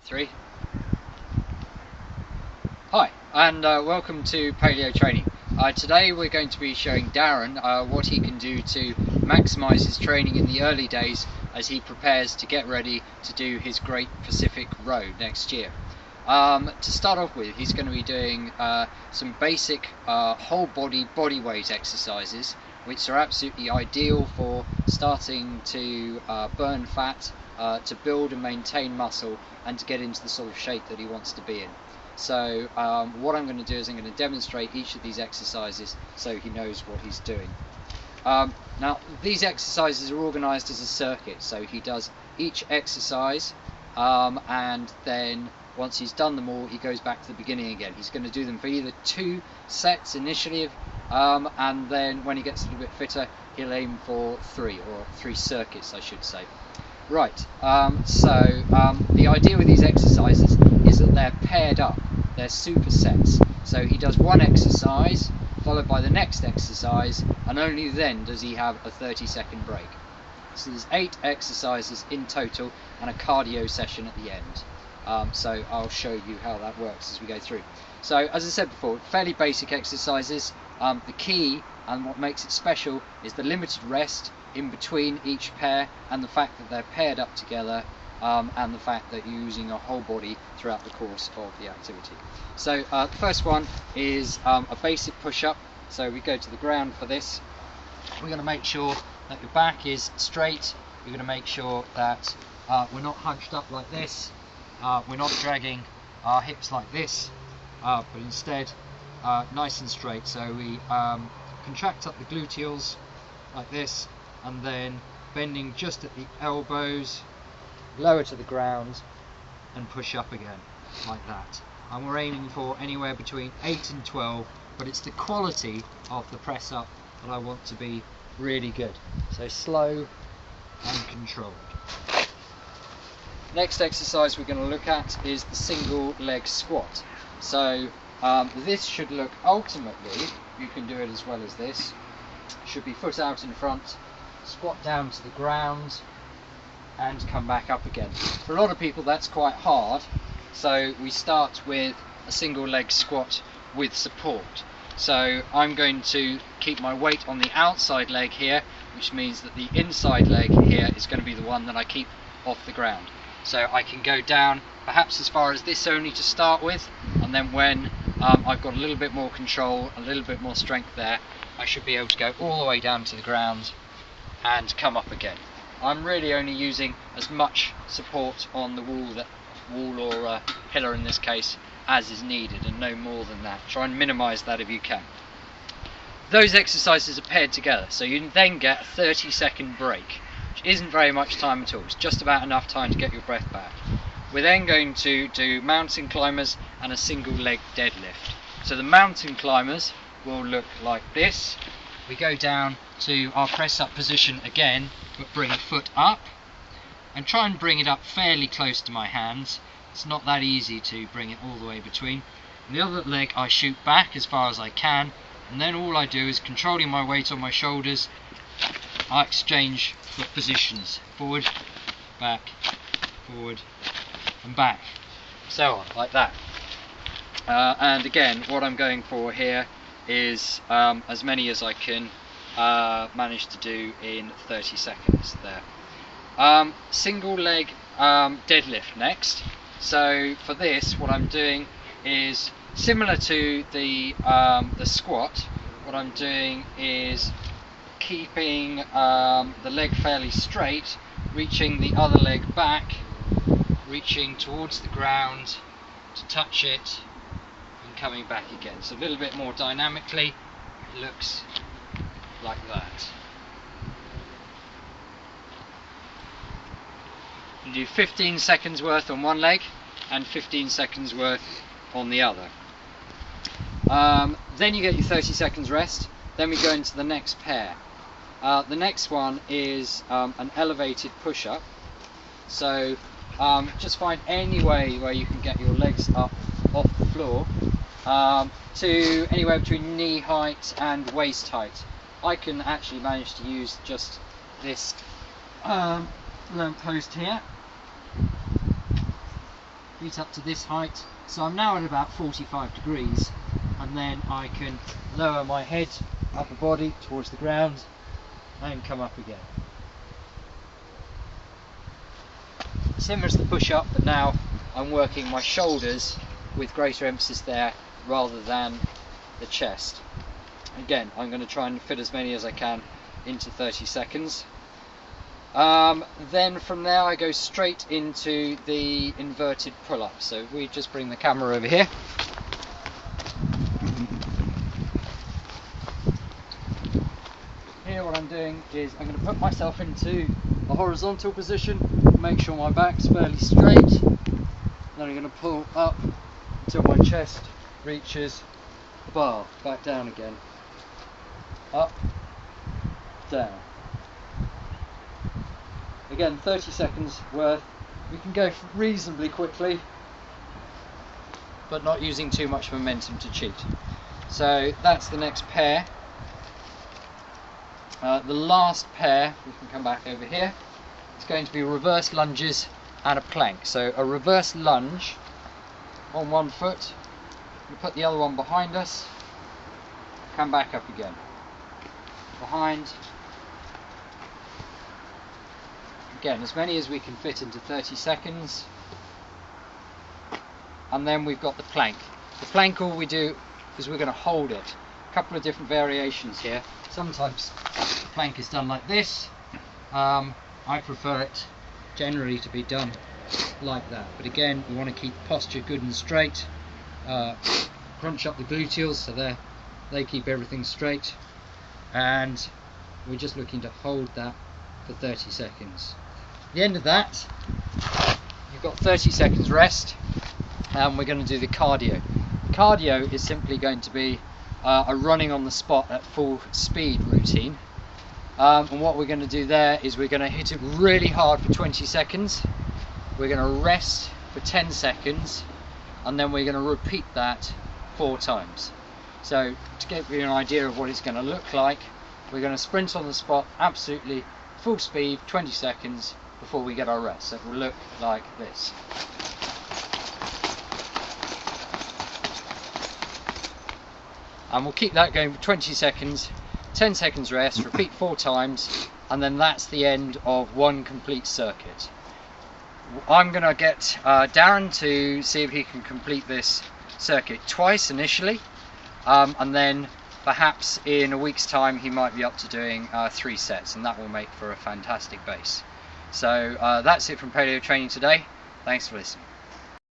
Three. Hi, and welcome to Paleo Training. Today we're going to be showing Darren what he can do to maximise his training in the early days as he prepares to get ready to do his Great Pacific Road next year. To start off with, he's going to be doing some basic whole body weight exercises, which are absolutely ideal for starting to burn fat, to build and maintain muscle, and to get into the sort of shape that he wants to be in. So what I'm going to do is I'm going to demonstrate each of these exercises so he knows what he's doing. Now these exercises are organised as a circuit, so he does each exercise and then once he's done them all he goes back to the beginning again. He's going to do them for either 2 sets initially and then when he gets a little bit fitter he'll aim for 3, or 3 circuits I should say. Right, the idea with these exercises is that they're paired up, they're supersets. So he does one exercise, followed by the next exercise, and only then does he have a 30-second break. So there's 8 exercises in total, and a cardio session at the end. So I'll show you how that works as we go through. So as I said before, fairly basic exercises. The key and what makes it special is the limited rest in between each pair, and the fact that they're paired up together, and the fact that you're using a whole body throughout the course of the activity. So the first one is a basic push-up. So we go to the ground for this. We're going to make sure that your back is straight. We're going to make sure that we're not hunched up like this. We're not dragging our hips like this, but instead nice and straight. So we contract up the gluteals like this, and then bending just at the elbows, lower to the ground, and push up again like that. And we're aiming for anywhere between 8 and 12, but it's the quality of the press up that I want to be really good. So slow and controlled. Next exercise we're going to look at is the single leg squat. So this should look, ultimately, you can do it as well as this, should be foot out in front, squat down to the ground, and come back up again. For a lot of people that's quite hard, so we start with a single leg squat with support. So I'm going to keep my weight on the outside leg here, which means that the inside leg here is going to be the one that I keep off the ground. So I can go down perhaps as far as this only to start with, and then when I've got a little bit more control, a little bit more strength there, I should be able to go all the way down to the ground and come up again. I'm really only using as much support on the wall or pillar in this case as is needed, and no more than that. Try and minimise that if you can. Those exercises are paired together, so you then get a 30-second break, which isn't very much time at all. It's just about enough time to get your breath back. We're then going to do mountain climbers and a single leg deadlift. So the mountain climbers will look like this. We go down to our press up position again, but bring a foot up and try and bring it up fairly close to my hands. It's not that easy to bring it all the way between. And the other leg I shoot back as far as I can, and then all I do is, controlling my weight on my shoulders, I exchange foot positions, forward, back, forward and back, so on, like that. And again, what I'm going for here is as many as I can manage to do in 30 seconds there. Single leg deadlift next. So for this, what I'm doing is similar to the squat. What I'm doing is keeping the leg fairly straight, reaching the other leg back, reaching towards the ground to touch it, and coming back again. So a little bit more dynamically, it looks like that. You do 15 seconds worth on one leg and 15 seconds worth on the other. Then you get your 30 seconds rest. Then we go into the next pair. The next one is an elevated push-up. So just find any way where you can get your legs up off the floor to anywhere between knee height and waist height. I can actually manage to use just this lamp post here. feet up to this height. So I'm now at about 45 degrees, and then I can lower my head, upper body towards the ground, and come up again. Similar to the push-up, but now I'm working my shoulders with greater emphasis there rather than the chest. Again, I'm going to try and fit as many as I can into 30 seconds. Then from there I go straight into the inverted pull-up. So if we just bring the camera over here. Here what I'm doing is I'm going to put myself into a horizontal position, make sure my back's fairly straight, then I'm going to pull up until my chest reaches the bar, back down again, up, down. Again, 30 seconds worth. We can go reasonably quickly, but not using too much momentum to cheat. So that's the next pair. The last pair, we can come back over here, it's going to be reverse lunges and a plank. So a reverse lunge on one foot, we put the other one behind us, come back up again, behind, again as many as we can fit into 30 seconds, and then we've got the plank. The plank, all we do is we're going to hold it. A couple of different variations here. Sometimes the plank is done like this. I prefer it generally to be done like that, but again we want to keep posture good and straight. Crunch up the gluteals so they keep everything straight, and we're just looking to hold that for 30 seconds. At the end of that, you've got 30 seconds rest, and we're going to do the cardio. Cardio is simply going to be a running on the spot at full speed routine, and what we're going to do there is we're going to hit it really hard for 20 seconds, we're going to rest for 10 seconds, and then we're going to repeat that 4 times. So to give you an idea of what it's going to look like, we're going to sprint on the spot absolutely full speed, 20 seconds before we get our rest. So it will look like this. And we'll keep that going for 20 seconds, 10 seconds rest, repeat 4 times, and then that's the end of one complete circuit. I'm going to get Darren to see if he can complete this circuit twice initially, and then perhaps in a week's time he might be up to doing 3 sets, and that will make for a fantastic base. So that's it from Paleo Training today. Thanks for listening.